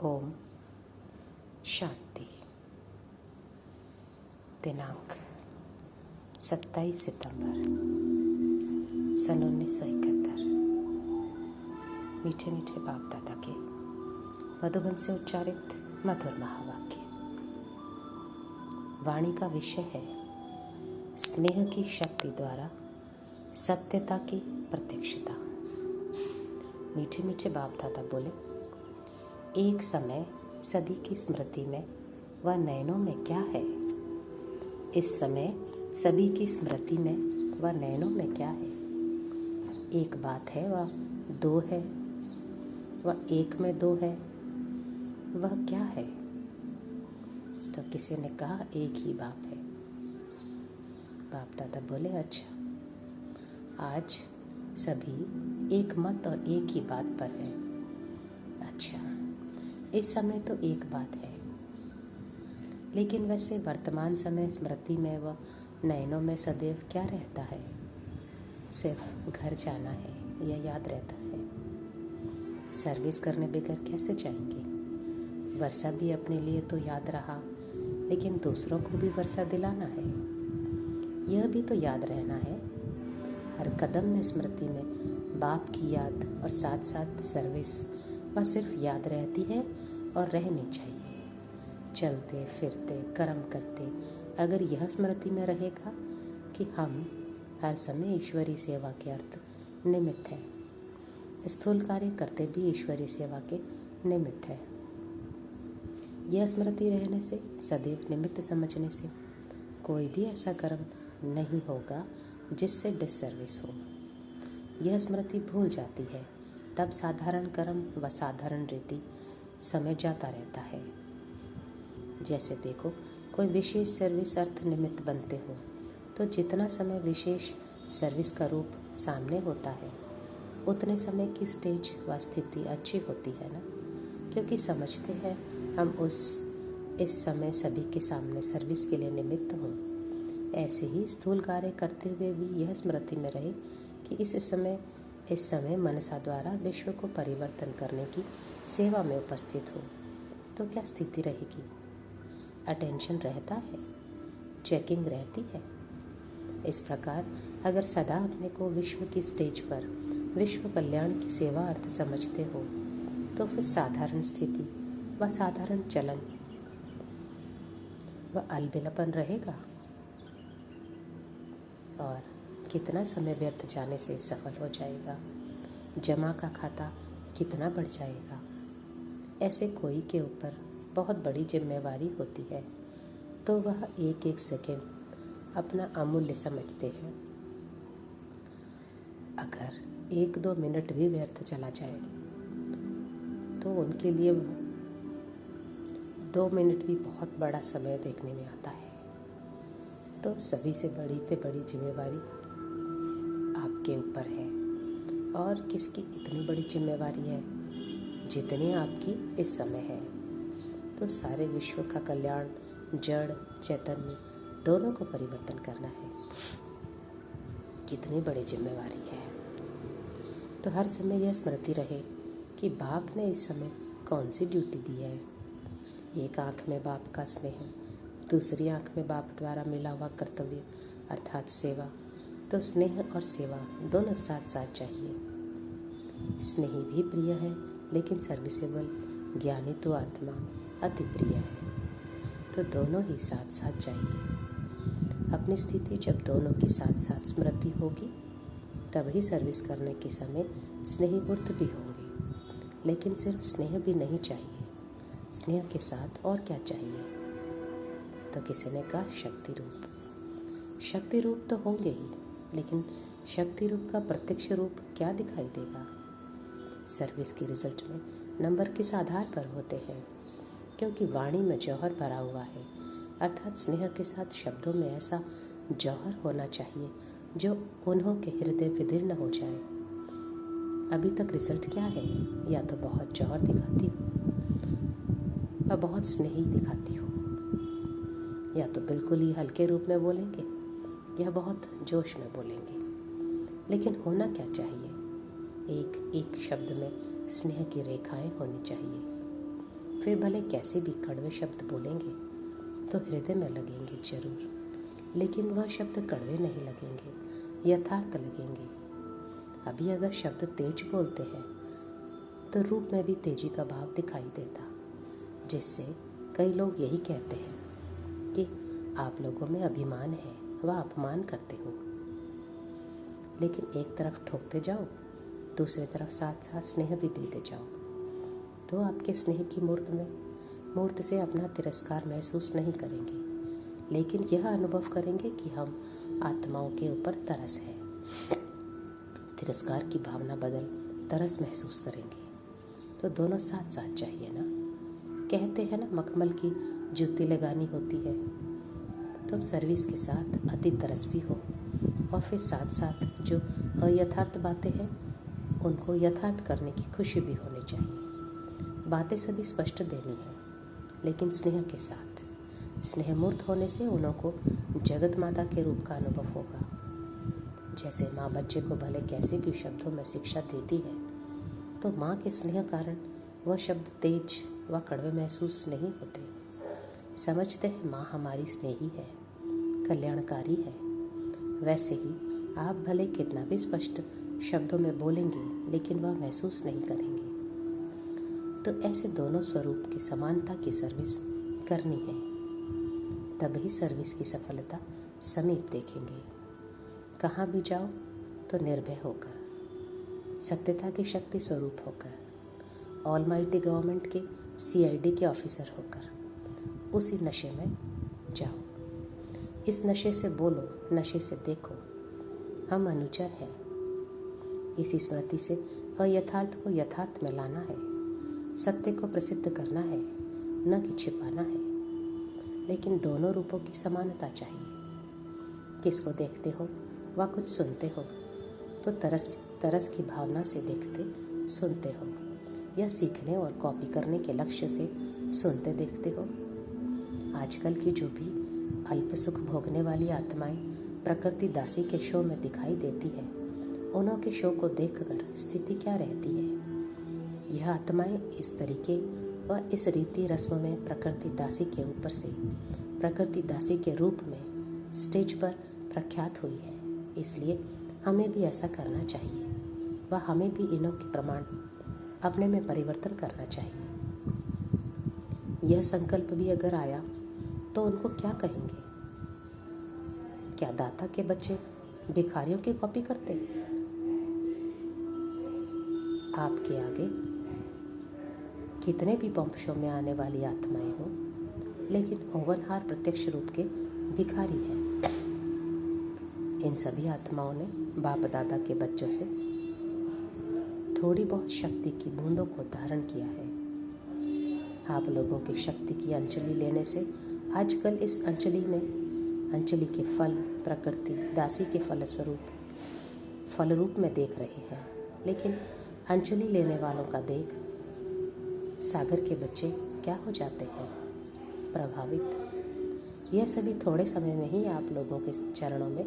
ओम शांति। दिनांक 27 सितंबर सन 1971। मीठे मीठे बाप दादा के मधुबन से उच्चारित मधुर महावाक्य। वाणी का विषय है स्नेह की शक्ति द्वारा सत्यता की प्रत्यक्षता। मीठे मीठे बाप दादा बोले, एक समय सभी की स्मृति में व नयनों में क्या है? इस समय सभी की स्मृति में व नयनों में क्या है? एक बात है वह दो है, वह एक में दो है, वह क्या है? तो किसी ने कहा एक ही बाप है। बाप दादा बोले, अच्छा, आज सभी एक मत और एक ही बात पर है। अच्छा, इस समय तो एक बात है, लेकिन वैसे वर्तमान समय स्मृति में व नयनों में सदैव क्या रहता है? सिर्फ घर जाना है, यह याद रहता है। सर्विस करने बगैर कैसे जाएंगे? वर्षा भी अपने लिए तो याद रहा, लेकिन दूसरों को भी वर्षा दिलाना है, यह भी तो याद रहना है। हर कदम में स्मृति में बाप की याद और साथ साथ सर्विस वह सिर्फ याद रहती है और रहनी चाहिए। चलते फिरते कर्म करते अगर यह स्मृति में रहेगा कि हम हर समय ईश्वरीय सेवा के अर्थ निमित्त हैं, स्थूल कार्य करते भी ईश्वरीय सेवा के निमित्त है, यह स्मृति रहने से, सदैव निमित्त समझने से कोई भी ऐसा कर्म नहीं होगा जिससे डिससर्विस हो। यह स्मृति भूल जाती है, तब साधारण कर्म व साधारण रीति समय जाता रहता है। जैसे देखो, कोई विशेष सर्विस अर्थ निमित्त बनते हो तो जितना समय विशेष सर्विस का रूप सामने होता है, उतने समय की स्टेज व स्थिति अच्छी होती है ना, क्योंकि समझते हैं हम इस समय सभी के सामने सर्विस के लिए निमित्त हों। ऐसे ही स्थूल कार्य करते हुए भी यह स्मृति में रहे कि इस समय मनसा द्वारा विश्व को परिवर्तन करने की सेवा में उपस्थित हो, तो क्या स्थिति रहेगी? अटेंशन रहता है, चेकिंग रहती है। इस प्रकार अगर सदा अपने को विश्व की स्टेज पर विश्व कल्याण की सेवा अर्थ समझते हो, तो फिर साधारण स्थिति व साधारण चलन व अलबिलापन रहेगा और कितना समय व्यर्थ जाने से सफल हो जाएगा। जमा का खाता कितना बढ़ जाएगा। ऐसे कोई के ऊपर बहुत बड़ी जिम्मेवारी होती है तो वह एक एक सेकंड अपना अमूल्य समझते हैं। अगर 1-2 मिनट भी व्यर्थ चला जाए तो उनके लिए 2 मिनट भी बहुत बड़ा समय देखने में आता है। तो सभी से बड़ी जिम्मेवारी आपके ऊपर है। और किसकी इतनी बड़ी जिम्मेवारी है? जितनी आपकी इस समय है। तो सारे विश्व का कल्याण, जड़ चैतन्य दोनों को परिवर्तन करना है। कितनी बड़ी जिम्मेवारी है। तो हर समय यह स्मृति रहे कि बाप ने इस समय कौन सी ड्यूटी दी है। एक आँख में बाप का स्नेह, दूसरी आँख में बाप द्वारा मिला हुआ कर्तव्य अर्थात सेवा। तो स्नेह और सेवा दोनों साथ साथ चाहिए। स्नेही भी प्रिय है, लेकिन सर्विसेबल ज्ञानी तो आत्मा अति प्रिय है। तो दोनों ही साथ साथ चाहिए। अपनी स्थिति जब दोनों की साथ साथ स्मृति होगी, तभी सर्विस करने के समय स्नेहीपूर्त भी होंगे। लेकिन सिर्फ स्नेह भी नहीं चाहिए, स्नेह के साथ और क्या चाहिए? तो किसी ने कहा शक्ति रूप। शक्ति रूप तो होंगे ही, लेकिन शक्ति रूप का प्रत्यक्ष रूप क्या दिखाई देगा? सर्विस के रिजल्ट में नंबर किस आधार पर होते हैं? क्योंकि वाणी में जौहर भरा हुआ है, अर्थात स्नेह के साथ शब्दों में ऐसा जौहर होना चाहिए जो उन्हों के हृदय विदीर्ण हो जाए। अभी तक रिजल्ट क्या है? या तो बहुत जौहर दिखाती हो और बहुत स्नेही दिखाती हो, या तो बिल्कुल ही हल्के रूप में बोलेंगे या बहुत जोश में बोलेंगे। लेकिन होना क्या चाहिए? एक एक शब्द में स्नेह की रेखाएं होनी चाहिए। फिर भले कैसे भी कड़वे शब्द बोलेंगे तो हृदय में लगेंगे जरूर, लेकिन वह शब्द कड़वे नहीं लगेंगे, यथार्थ लगेंगे। अभी अगर शब्द तेज बोलते हैं तो रूप में भी तेजी का भाव दिखाई देता, जिससे कई लोग यही कहते हैं कि आप लोगों में अभिमान है व अपमान करते हो। लेकिन एक तरफ ठोकते जाओ, दूसरी तरफ साथ साथ स्नेह भी देते जाओ, तो आपके स्नेह की मूर्त से अपना तिरस्कार महसूस नहीं करेंगे, लेकिन यह अनुभव करेंगे कि हम आत्माओं के ऊपर तरस है। तिरस्कार की भावना बदल तरस महसूस करेंगे, तो दोनों साथ साथ चाहिए ना। कहते हैं ना, मखमल की जूती लगानी होती है, तो सर्विस के साथ अति तरस भी हो, और फिर साथ साथ जो अयथार्थ बातें हैं उनको यथार्थ करने की खुशी भी होनी चाहिए। बातें सभी स्पष्ट देनी है, लेकिन स्नेह के साथ। स्नेह मूर्त होने से उन्हों को जगत माता के रूप का अनुभव होगा। जैसे माँ बच्चे को भले कैसे भी शब्दों में शिक्षा देती है, तो माँ के स्नेह कारण वह शब्द तेज व कड़वे महसूस नहीं होते। समझते हैं माँ हमारी स्नेही है, कल्याणकारी है। वैसे ही आप भले कितना भी स्पष्ट शब्दों में बोलेंगे, लेकिन वह महसूस नहीं करेंगे। तो ऐसे दोनों स्वरूप की समानता की सर्विस करनी है, तभी सर्विस की सफलता समीप देखेंगे। कहाँ भी जाओ तो निर्भय होकर, सत्यता की शक्ति स्वरूप होकर, ऑलमाइटी गवर्नमेंट के CID के ऑफिसर होकर उसी नशे में जाओ। इस नशे से बोलो, नशे से देखो, हम अनुचर हैं। इसी स्मृति से अयथार्थ को यथार्थ में लाना है, सत्य को प्रसिद्ध करना है, न कि छिपाना है। लेकिन दोनों रूपों की समानता चाहिए। किसको देखते हो व कुछ सुनते हो तो तरस की भावना से देखते सुनते हो, या सीखने और कॉपी करने के लक्ष्य से सुनते देखते हो। आजकल की जो भी अल्प सुख भोगने वाली आत्माएं प्रकृति दासी के शो में दिखाई देती है, उन्हों के शो को देखकर स्थिति क्या रहती है। यह आत्माएं इस तरीके व इस रीति रस्म में प्रकृति दासी के ऊपर से प्रकृति दासी के रूप में स्टेज पर प्रख्यात हुई है। इसलिए हमें भी ऐसा करना चाहिए व हमें भी इनों के प्रमाण अपने में परिवर्तन करना चाहिए। यह संकल्प भी अगर आया तो उनको क्या कहेंगे? क्या दाता के बच्चे भिखारियों की कॉपी करते? आपके आगे कितने भी बम शो में आने वाली आत्माएं हो, लेकिन होवनहार प्रत्यक्ष रूप के भिखारी हैं। इन सभी आत्माओं ने बाप दादा के बच्चों से थोड़ी बहुत शक्ति की बूंदों को धारण किया है। आप लोगों की शक्ति की अंजलि लेने से आजकल इस अंजलि के फल प्रकृति दासी के फल रूप में देख रहे हैं। लेकिन अंजलि लेने वालों का देख सागर के बच्चे क्या हो जाते हैं? प्रभावित। यह सभी थोड़े समय में ही आप लोगों के चरणों में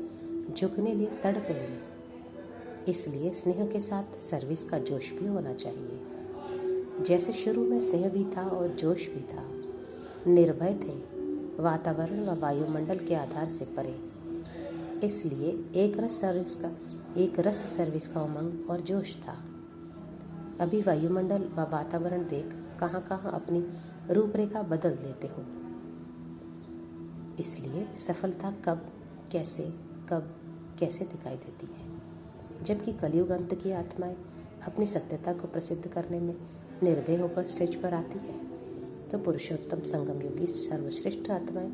झुकने लिए तड़पेंगे। इसलिए स्नेह के साथ सर्विस का जोश भी होना चाहिए। जैसे शुरू में स्नेह भी था और जोश भी था, निर्भय थे, वातावरण व वायुमंडल के आधार से परे। इसलिए एक रस सर्विस का उमंग और जोश था। अभी वायुमंडल व वातावरण देख कहाँ कहाँ अपनी रूपरेखा बदल देते हो। इसलिए सफलता कब कैसे दिखाई देती है? जबकि कलयुग अंत की आत्माएं अपनी सत्यता को प्रसिद्ध करने में निर्भय होकर स्टेज पर आती है, तो पुरुषोत्तम संगम योगी सर्वश्रेष्ठ आत्माएं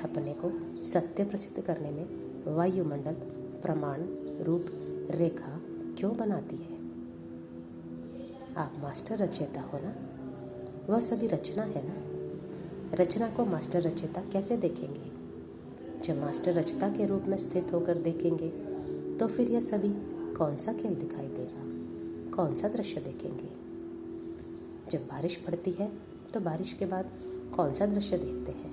अपने को सत्य प्रसिद्ध करने में वायुमंडल प्रमाण रूप रेखा क्यों बनाती है? आप मास्टर रचयिता हो ना, वह सभी रचना है ना। रचना को मास्टर रचयिता कैसे देखेंगे? जब मास्टर रचयिता के रूप में स्थित होकर देखेंगे तो फिर यह सभी कौन सा खेल दिखाई देगा, कौन सा दृश्य देखेंगे? जब बारिश पड़ती है तो बारिश के बाद कौन सा दृश्य देखते हैं?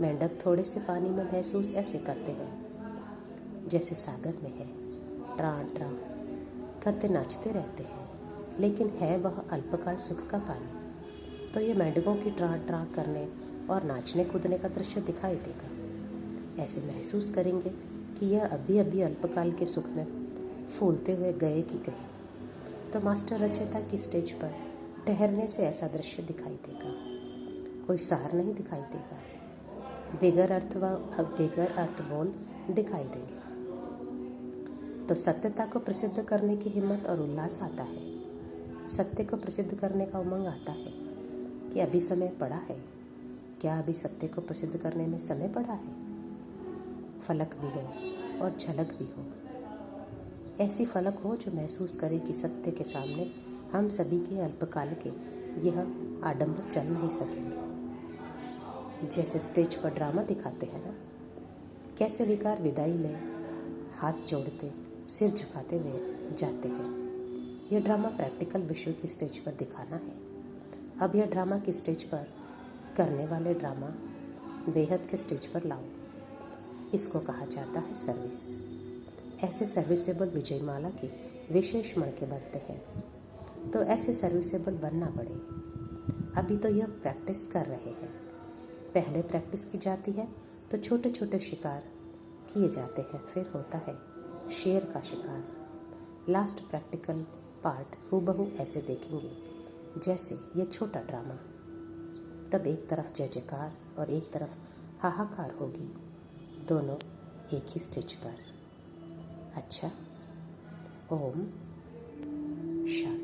मेंढक थोड़े से पानी में महसूस ऐसे करते हैं जैसे सागर में है, ट्रा ट्रा करते नाचते रहते हैं, लेकिन है वह अल्पकाल सुख का पानी। तो ये मेंढकों की ट्राक ट्राक करने और नाचने कूदने का दृश्य दिखाई देगा। ऐसे महसूस करेंगे कि यह अभी अभी अल्पकाल के सुख में फूलते हुए गए कि गए। तो मास्टर रचयिता की स्टेज पर ठहरने से ऐसा दृश्य दिखाई देगा, कोई सार नहीं दिखाई देगा, बेगर अर्थ बोल दिखाई देंगे। तो सत्यता को प्रसिद्ध करने की हिम्मत और उल्लास आता है, सत्य को प्रसिद्ध करने का उमंग आता है कि अभी समय पड़ा है। क्या अभी सत्य को प्रसिद्ध करने में समय पड़ा है? फलक भी हो और झलक भी हो, ऐसी फलक हो जो महसूस करे कि सत्य के सामने हम सभी के अल्पकाल के यह आडंबर चल नहीं सकेंगे। जैसे स्टेज पर ड्रामा दिखाते हैं ना, कैसे विकार विदाई में हाथ जोड़ते सिर झुकाते हुए जाते हैं। यह ड्रामा प्रैक्टिकल विश्व की स्टेज पर दिखाना है। अब यह ड्रामा की स्टेज पर करने वाले ड्रामा बेहद के स्टेज पर लाओ। इसको कहा जाता है सर्विस। ऐसे सर्विसेबल विजयमाला के विशेष मणके बनते हैं, तो ऐसे सर्विसेबल बनना पड़े। अभी तो यह प्रैक्टिस कर रहे हैं, पहले प्रैक्टिस की जाती है तो छोटे छोटे शिकार किए जाते हैं, फिर होता है शेर का शिकार। लास्ट प्रैक्टिकल पार्ट हूबहू ऐसे देखेंगे जैसे ये छोटा ड्रामा। तब एक तरफ जय जयकार और एक तरफ हाहाकार होगी, दोनों एक ही स्टेज पर। अच्छा, ओम शांति।